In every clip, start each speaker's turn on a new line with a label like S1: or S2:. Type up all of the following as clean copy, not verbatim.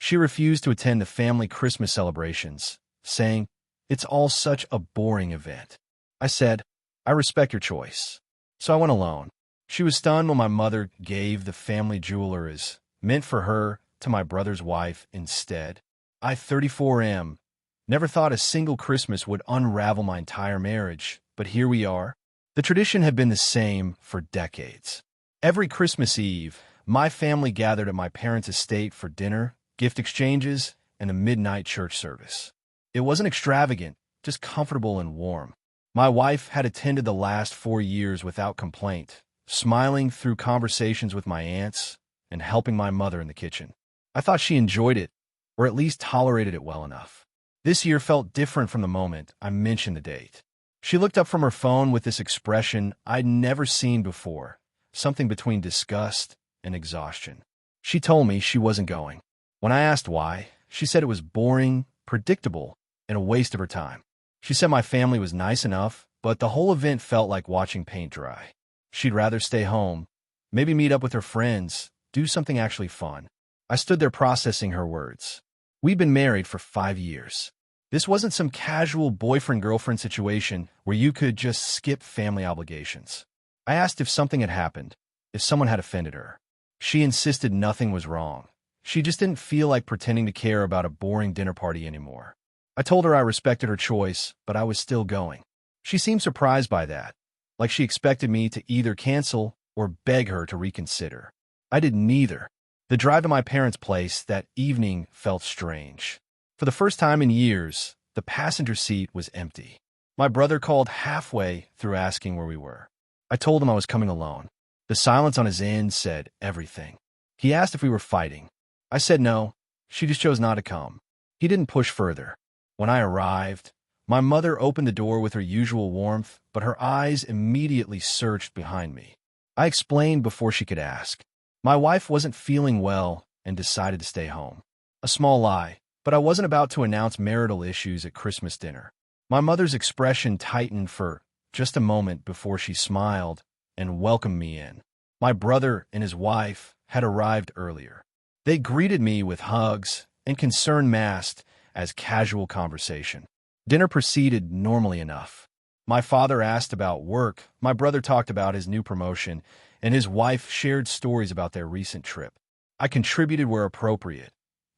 S1: She refused to attend the family Christmas celebrations, saying, "It's all such a boring event." I said, "I respect your choice." So I went alone. She was stunned when my mother gave the family jewelleries, meant for her, to my brother's wife instead. I, 34 am, never thought a single Christmas would unravel my entire marriage, but here we are. The tradition had been the same for decades. Every Christmas Eve, my family gathered at my parents' estate for dinner, gift exchanges, and a midnight church service. It wasn't extravagant, just comfortable and warm. My wife had attended the last 4 years without complaint, smiling through conversations with my aunts and helping my mother in the kitchen. I thought she enjoyed it, or at least tolerated it well enough. This year felt different from the moment I mentioned the date. She looked up from her phone with this expression I'd never seen before, something between disgust and exhaustion. She told me she wasn't going. When I asked why, she said it was boring, predictable, and a waste of her time. She said my family was nice enough, but the whole event felt like watching paint dry. She'd rather stay home, maybe meet up with her friends, do something actually fun. I stood there processing her words. We'd been married for 5 years. This wasn't some casual boyfriend-girlfriend situation where you could just skip family obligations. I asked if something had happened, if someone had offended her. She insisted nothing was wrong. She just didn't feel like pretending to care about a boring dinner party anymore. I told her I respected her choice, but I was still going. She seemed surprised by that, like she expected me to either cancel or beg her to reconsider. I did neither. The drive to my parents' place that evening felt strange. For the first time in years, the passenger seat was empty. My brother called halfway through asking where we were. I told him I was coming alone. The silence on his end said everything. He asked if we were fighting. I said no. She just chose not to come. He didn't push further. When I arrived, my mother opened the door with her usual warmth, but her eyes immediately searched behind me. I explained before she could ask. My wife wasn't feeling well and decided to stay home. A small lie, but I wasn't about to announce marital issues at Christmas dinner. My mother's expression tightened for just a moment before she smiled and welcomed me in. My brother and his wife had arrived earlier. They greeted me with hugs and concern masked as casual conversation. Dinner proceeded normally enough. My father asked about work, my brother talked about his new promotion, and his wife shared stories about their recent trip. I contributed where appropriate,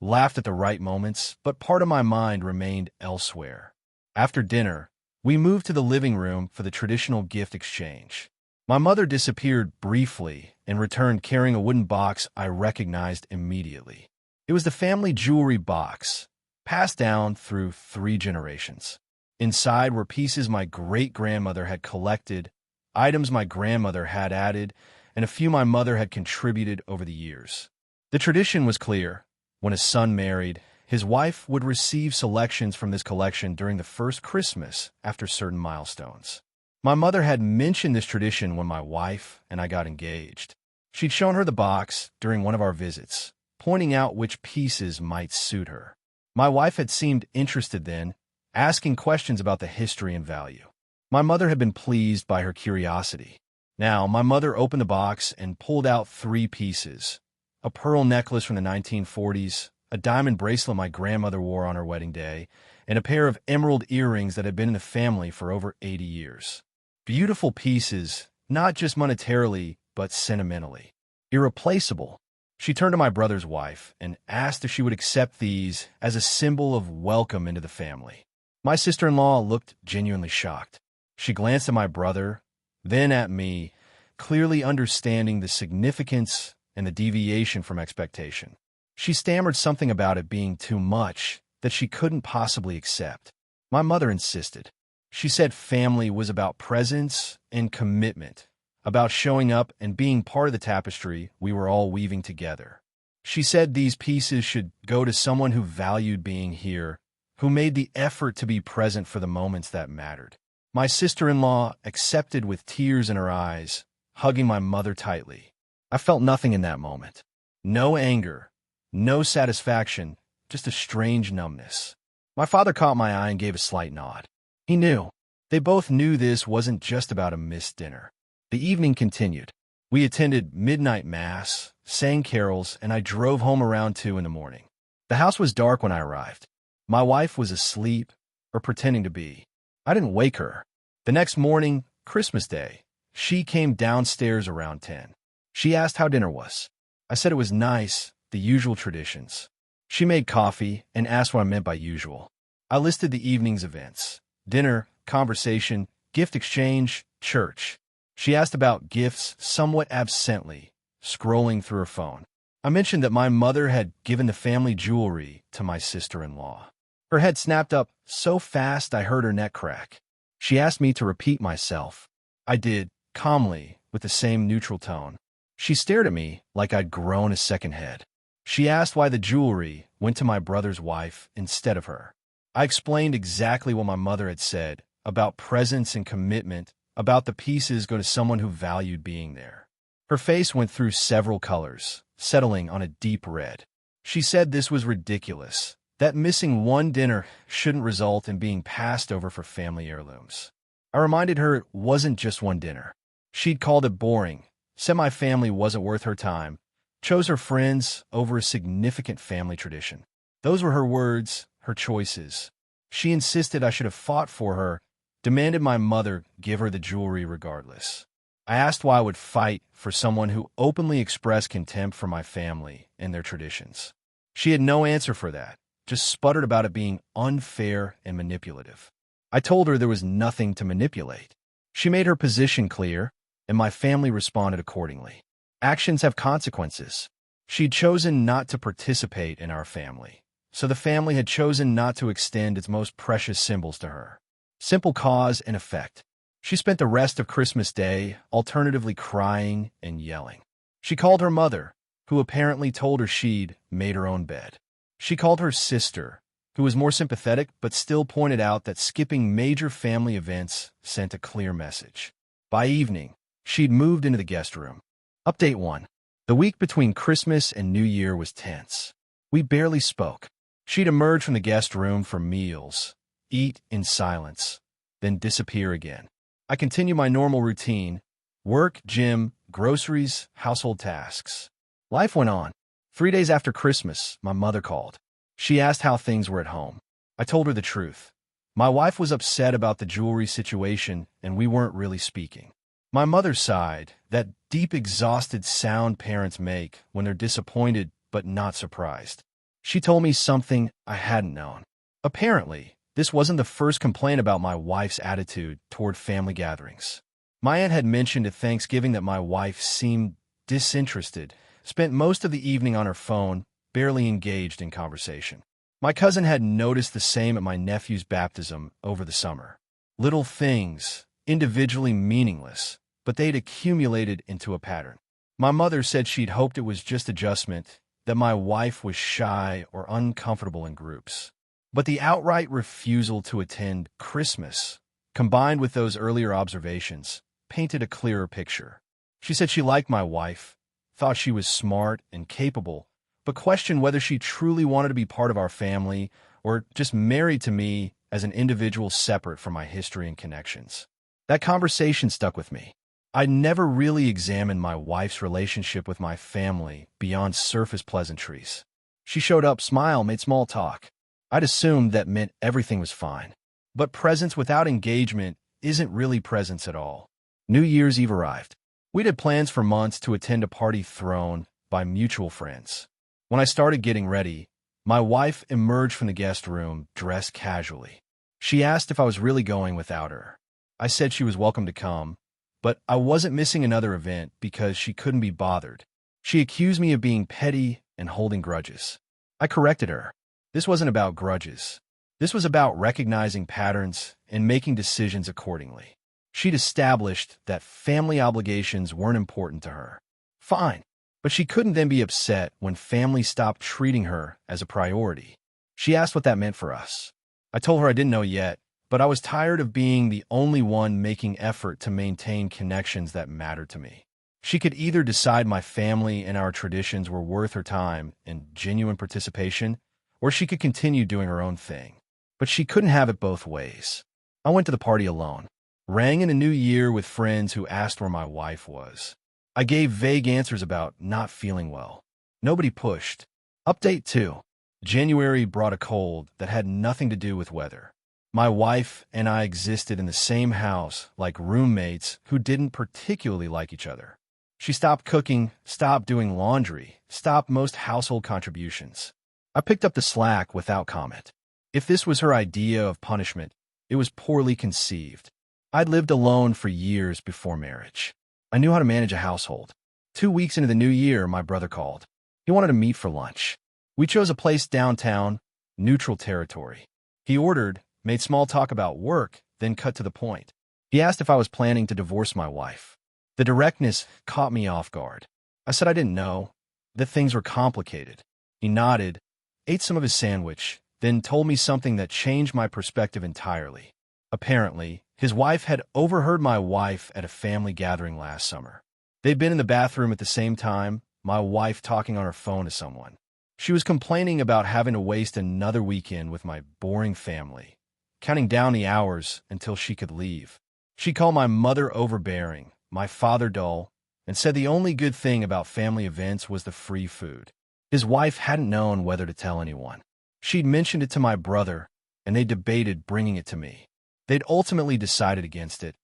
S1: laughed at the right moments, but part of my mind remained elsewhere. After dinner, we moved to the living room for the traditional gift exchange. My mother disappeared briefly and returned carrying a wooden box I recognized immediately. It was the family jewelry box, passed down through 3 generations. Inside were pieces my great-grandmother had collected, items my grandmother had added, and a few my mother had contributed over the years. The tradition was clear. When a son married, his wife would receive selections from this collection during the first Christmas after certain milestones. My mother had mentioned this tradition when my wife and I got engaged. She'd shown her the box during one of our visits, pointing out which pieces might suit her. My wife had seemed interested then, asking questions about the history and value. My mother had been pleased by her curiosity. Now, my mother opened the box and pulled out 3 pieces: a pearl necklace from the 1940s, a diamond bracelet my grandmother wore on her wedding day, and a pair of emerald earrings that had been in the family for over 80 years. Beautiful pieces, not just monetarily, but sentimentally. Irreplaceable. She turned to my brother's wife and asked if she would accept these as a symbol of welcome into the family. My sister-in-law looked genuinely shocked. She glanced at my brother, then at me, clearly understanding the significance and the deviation from expectation. She stammered something about it being too much that she couldn't possibly accept. My mother insisted. She said family was about presence and commitment, about showing up and being part of the tapestry we were all weaving together. She said these pieces should go to someone who valued being here, who made the effort to be present for the moments that mattered. My sister-in-law accepted with tears in her eyes, hugging my mother tightly. I felt nothing in that moment. No anger, no satisfaction, just a strange numbness. My father caught my eye and gave a slight nod. He knew. They both knew this wasn't just about a missed dinner. The evening continued. We attended midnight mass, sang carols, and I drove home around 2 in the morning. The house was dark when I arrived. My wife was asleep, or pretending to be. I didn't wake her. The next morning, Christmas Day, she came downstairs around 10. She asked how dinner was. I said it was nice, the usual traditions. She made coffee and asked what I meant by usual. I listed the evening's events: dinner, conversation, gift exchange, church. She asked about gifts somewhat absently, scrolling through her phone. I mentioned that my mother had given the family jewelry to my sister-in-law. Her head snapped up so fast I heard her neck crack. She asked me to repeat myself. I did, calmly, with the same neutral tone. She stared at me like I'd grown a second head. She asked why the jewelry went to my brother's wife instead of her. I explained exactly what my mother had said about presence and commitment, about the pieces go to someone who valued being there. Her face went through several colors, settling on a deep red. She said this was ridiculous, that missing one dinner shouldn't result in being passed over for family heirlooms. I reminded her it wasn't just one dinner. She'd called it boring, said my family wasn't worth her time, chose her friends over a significant family tradition. Those were her words, her choices. She insisted I should have fought for her, demanded my mother give her the jewelry regardless. I asked why I would fight for someone who openly expressed contempt for my family and their traditions. She had no answer for that, just sputtered about it being unfair and manipulative. I told her there was nothing to manipulate. She made her position clear, and my family responded accordingly. Actions have consequences. She'd chosen not to participate in our family, so the family had chosen not to extend its most precious symbols to her. Simple cause and effect. She spent the rest of Christmas Day alternatively crying and yelling. She called her mother, who apparently told her she'd made her own bed. She called her sister, who was more sympathetic but still pointed out that skipping major family events sent a clear message. By evening, she'd moved into the guest room. Update 1. The week between Christmas and New Year was tense. We barely spoke. She'd emerge from the guest room for meals, eat in silence, then disappear again. I continue my normal routine: work, gym, groceries, household tasks. Life went on. 3 days after Christmas, my mother called. She asked how things were at home. I told her the truth. My wife was upset about the jewelry situation, and we weren't really speaking. My mother sighed, that deep, exhausted sound parents make when they're disappointed but not surprised. She told me something I hadn't known. Apparently, this wasn't the first complaint about my wife's attitude toward family gatherings. My aunt had mentioned at Thanksgiving that my wife seemed disinterested, spent most of the evening on her phone, barely engaged in conversation. My cousin had noticed the same at my nephew's baptism over the summer. Little things, individually meaningless, but they'd accumulated into a pattern. My mother said she'd hoped it was just adjustment, that my wife was shy or uncomfortable in groups. But the outright refusal to attend Christmas, combined with those earlier observations, painted a clearer picture. She said she liked my wife, thought she was smart and capable, but questioned whether she truly wanted to be part of our family or just married to me as an individual separate from my history and connections. That conversation stuck with me. I'd never really examined my wife's relationship with my family beyond surface pleasantries. She showed up, smiled, made small talk. I'd assumed that meant everything was fine. But presence without engagement isn't really presence at all. New Year's Eve arrived. We'd had plans for months to attend a party thrown by mutual friends. When I started getting ready, my wife emerged from the guest room dressed casually. She asked if I was really going without her. I said she was welcome to come, but I wasn't missing another event because she couldn't be bothered. She accused me of being petty and holding grudges. I corrected her. This wasn't about grudges. This was about recognizing patterns and making decisions accordingly. She'd established that family obligations weren't important to her. Fine, but she couldn't then be upset when family stopped treating her as a priority. She asked what that meant for us. I told her I didn't know yet, but I was tired of being the only one making effort to maintain connections that mattered to me. She could either decide my family and our traditions were worth her time and genuine participation, or she could continue doing her own thing. But she couldn't have it both ways. I went to the party alone, rang in a new year with friends who asked where my wife was. I gave vague answers about not feeling well. Nobody pushed. Update 2. January brought a cold that had nothing to do with weather. My wife and I existed in the same house like roommates who didn't particularly like each other. She stopped cooking, stopped doing laundry, stopped most household contributions. I picked up the slack without comment. If this was her idea of punishment, it was poorly conceived. I'd lived alone for years before marriage. I knew how to manage a household. 2 weeks into the new year, my brother called. He wanted to meet for lunch. We chose a place downtown, neutral territory. He ordered, made small talk about work, then cut to the point. He asked if I was planning to divorce my wife. The directness caught me off guard. I said I didn't know, that things were complicated. He nodded, ate some of his sandwich, then told me something that changed my perspective entirely. Apparently, his wife had overheard my wife at a family gathering last summer. They'd been in the bathroom at the same time, my wife talking on her phone to someone. She was complaining about having to waste another weekend with my boring family, counting down the hours until she could leave. She called my mother overbearing, my father dull, and said the only good thing about family events was the free food. His wife hadn't known whether to tell anyone. She'd mentioned it to my brother, and they debated bringing it to me. They'd ultimately decided against it,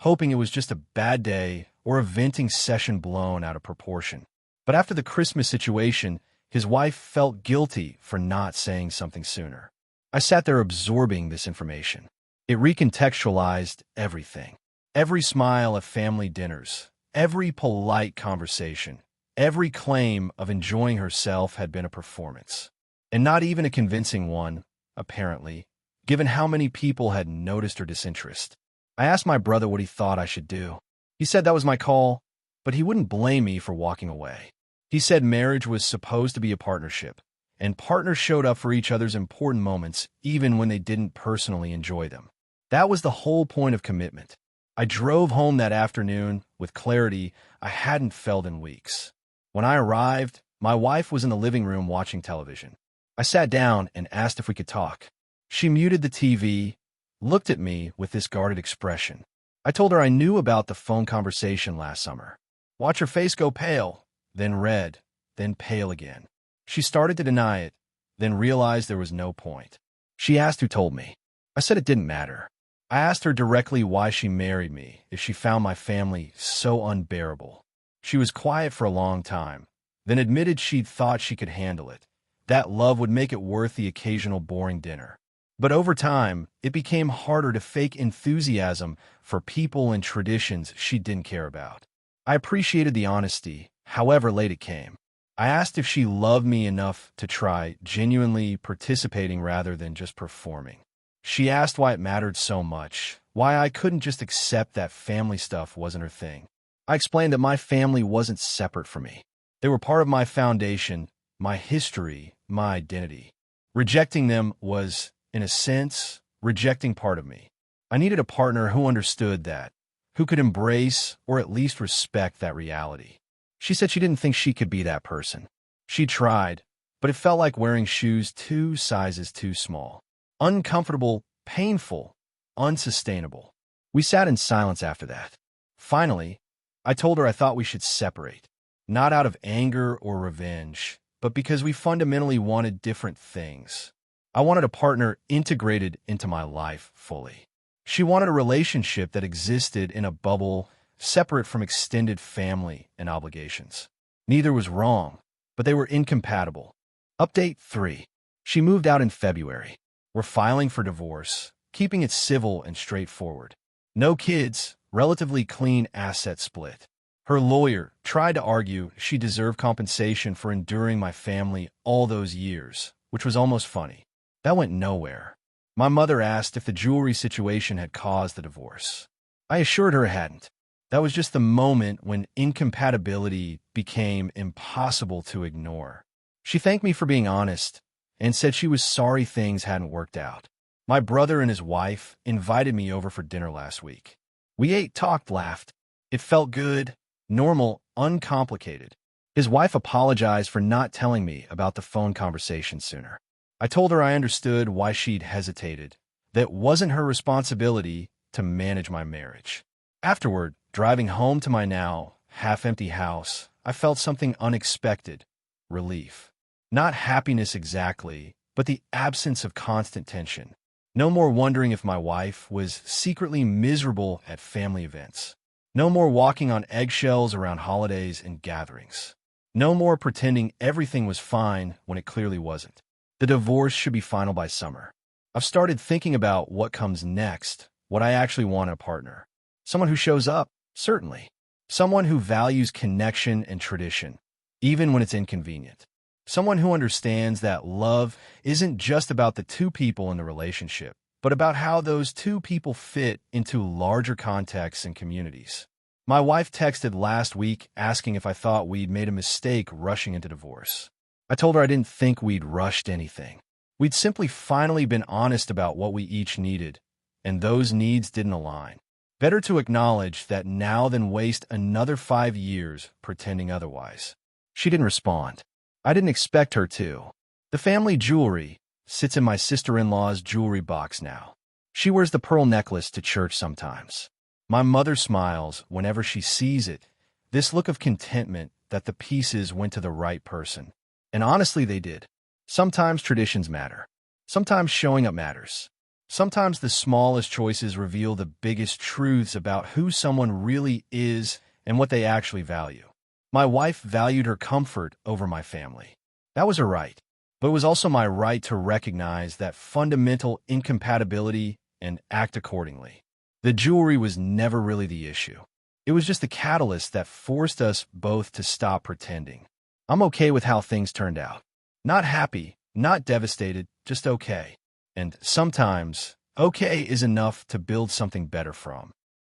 S1: hoping it was just a bad day or a venting session blown out of proportion. But after the Christmas situation, his wife felt guilty for not saying something sooner. I sat there absorbing this information. It recontextualized everything. Every smile at family dinners, every polite conversation, every claim of enjoying herself had been a performance. And not even a convincing one, apparently, given how many people had noticed her disinterest. I asked my brother what he thought I should do. He said that was my call, but he wouldn't blame me for walking away. He said marriage was supposed to be a partnership, and partners showed up for each other's important moments even when they didn't personally enjoy them. That was the whole point of commitment. I drove home that afternoon with clarity I hadn't felt in weeks. When I arrived, my wife was in the living room watching television. I sat down and asked if we could talk. She muted the TV, looked at me with this guarded expression. I told her I knew about the phone conversation last summer. Watch her face go pale, then red, then pale again. She started to deny it, then realized there was no point. She asked who told me. I said it didn't matter. I asked her directly why she married me if she found my family so unbearable. She was quiet for a long time, then admitted she'd thought she could handle it. That love would make it worth the occasional boring dinner. But over time, it became harder to fake enthusiasm for people and traditions she didn't care about. I appreciated the honesty, however late it came. I asked if she loved me enough to try genuinely participating rather than just performing. She asked why it mattered so much, why I couldn't just accept that family stuff wasn't her thing. I explained that my family wasn't separate from me. They were part of my foundation, my history, my identity. Rejecting them was, in a sense, rejecting part of me. I needed a partner who understood that, who could embrace or at least respect that reality. She said she didn't think she could be that person. She tried, but it felt like wearing shoes 2 sizes too small. Uncomfortable, painful, unsustainable. We sat in silence after that. Finally, I told her I thought we should separate, not out of anger or revenge, but because we fundamentally wanted different things. I wanted a partner integrated into my life fully. She wanted a relationship that existed in a bubble separate from extended family and obligations. Neither was wrong, but they were incompatible. Update 3. She moved out in February. We're filing for divorce, keeping it civil and straightforward. No kids, relatively clean asset split. Her lawyer tried to argue she deserved compensation for enduring my family all those years, which was almost funny. That went nowhere. My mother asked if the jewelry situation had caused the divorce. I assured her it hadn't. That was just the moment when incompatibility became impossible to ignore. She thanked me for being honest and said she was sorry things hadn't worked out. My brother and his wife invited me over for dinner last week. We ate, talked, laughed. It felt good, normal, uncomplicated. His wife apologized for not telling me about the phone conversation sooner. I told her I understood why she'd hesitated, that it wasn't her responsibility to manage my marriage. Afterward, driving home to my now half-empty house, I felt something unexpected, relief. Not happiness exactly, but the absence of constant tension. No more wondering if my wife was secretly miserable at family events. No more walking on eggshells around holidays and gatherings. No more pretending everything was fine when it clearly wasn't. The divorce should be final by summer. I've started thinking about what comes next, what I actually want in a partner. Someone who shows up, certainly. Someone who values connection and tradition, even when it's inconvenient. Someone who understands that love isn't just about the two people in the relationship, but about how those two people fit into larger contexts and communities. My wife texted last week asking if I thought we'd made a mistake rushing into divorce. I told her I didn't think we'd rushed anything. We'd simply finally been honest about what we each needed, and those needs didn't align. Better to acknowledge that now than waste another 5 years pretending otherwise. She didn't respond. I didn't expect her to. The family jewelry sits in my sister-in-law's jewelry box now. She wears the pearl necklace to church sometimes. My mother smiles whenever she sees it, this look of contentment that the pieces went to the right person. And honestly, they did. Sometimes traditions matter. Sometimes showing up matters. Sometimes the smallest choices reveal the biggest truths about who someone really is and what they actually value. My wife valued her comfort over my family. That was her right, but it was also my right to recognize that fundamental incompatibility and act accordingly. The jewelry was never really the issue. It was just the catalyst that forced us both to stop pretending. I'm okay with how things turned out. Not happy, not devastated, just okay. And sometimes, okay is enough to build something better from.